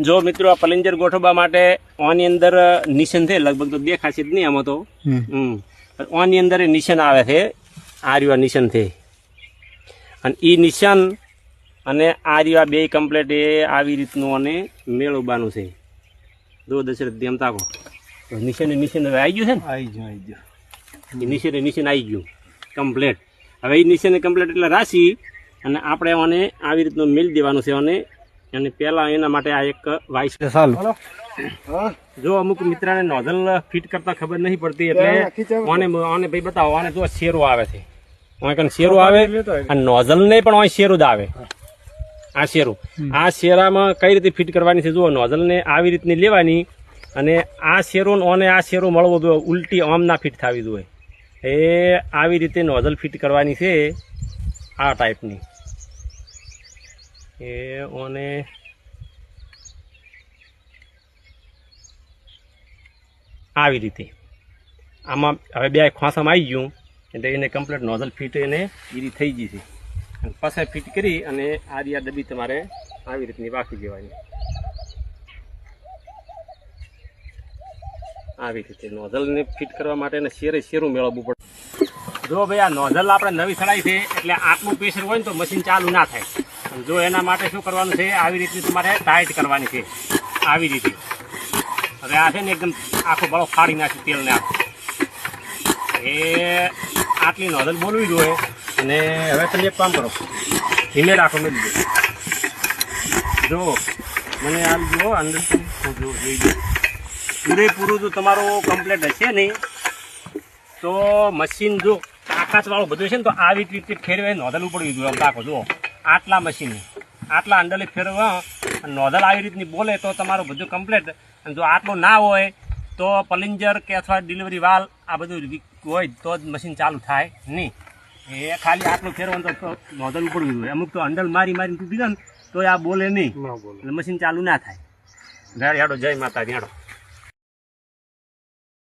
જો મિત્રો આ પલિંજર ગોઠવવા માટે ઓની અંદર નિશાન છે, લગભગ તો દેખાશે જ નહીં આમાં તો. ઓની અંદર નિશાન આવે છે, આ રહ્યું નિશાન છે, અને એ નિશાન અને આ રહ્યું બે કમ્પ્લેટ એ આવી રીતનું અને મેળવવાનું છે. જો દશરથ દેમ તાકો નિશાન હવે આવી ગયું છે ને, આવી ગયો એ નિશાન આવી ગયું કમ્પ્લેટ. હવે એ નિશાન કમ્પ્લેટ એટલે રાશી અને આપણે આને આવી રીતનું મેળ દેવાનું છે. અને પહેલાં એના માટે આ એક વાઇસ ચાલુ. જો અમુક મિત્રને નોઝલ ફિટ કરતા ખબર નહીં પડતી એટલે ઓને ભાઈ બતાવો. આને જો શેરો આવે છે, કન શેરો આવે અને નોઝલ ને પણ અહીં શેરો જ આવે. આ શેરો, આ શેરામાં કઈ રીતે ફિટ કરવાની છે જુઓ. નોઝલ ને આવી રીતની લેવાની અને આ શેરો અને આ શેરો મળવો જોઈએ, ઉલટી આમ ના ફિટ થવી જોઈએ. એ આવી રીતે નોઝલ ફિટ કરવાની છે આ ટાઈપની. એ ઓને આવી રીતે આમાં હવે બે ખોસામાં આવી ગયું એટલે એને કમ્પ્લીટ નોઝલ ફિટ એને ઈરી થઈ ગઈ છે. પછી ફિટ કરી અને આ ડબ્બી તમારે આવી રીતની વાપરી દેવાની. આવી રીતે નોઝલને ફિટ કરવા માટે એને શેરું મેળવવું પડે. જો ભાઈ આ નોઝલ આપણે નવી સડાઈ છે એટલે આટલું પ્રેશર હોય ને તો મશીન ચાલુ ના થાય. જો એના માટે શું કરવાનું છે, આવી રીતની તમારે ટાઈટ કરવાની છે આવી રીતે. હવે આ છે ને એકદમ આખો બળો ફાડી નાખ્યું તેલને આખું. એ આટલી નોઝલ બોલવી જોઈએ. અને હવે તમે એક કામ કરો, ધીમે રાખો મેં દીધું. જો મને આ જુઓ અંદર જોઈ ગયો પૂરેપૂરું જો તમારું કમ્પ્લેટ હશે નહીં તો મશીન જો આકાશવાળું બધું છે ને તો આવી રીતે ફેરવે નોઝલ ઉપડવી જોઈએ. આમ રાખો જુઓ, આટલા મશીન આટલા અંડલે ફેરવા નોઝલ આવી રીતની બોલે તો તમારું બધું કમ્પ્લેટ. અને જો આટલું ના હોય તો પલિંજર કે અથવા ડિલિવરી વાલ આ બધું હોય તો જ મશીન ચાલુ થાય નહીં. એ ખાલી આટલું ફેરવાનું તો નોઝલ ઉપડવી જોઈએ. અમુક તો અંડલ મારીને તૂટી જાય ને તો આ બોલે નહીં એટલે મશીન ચાલુ ના થાય. હેડો જય માતાજી હેડો.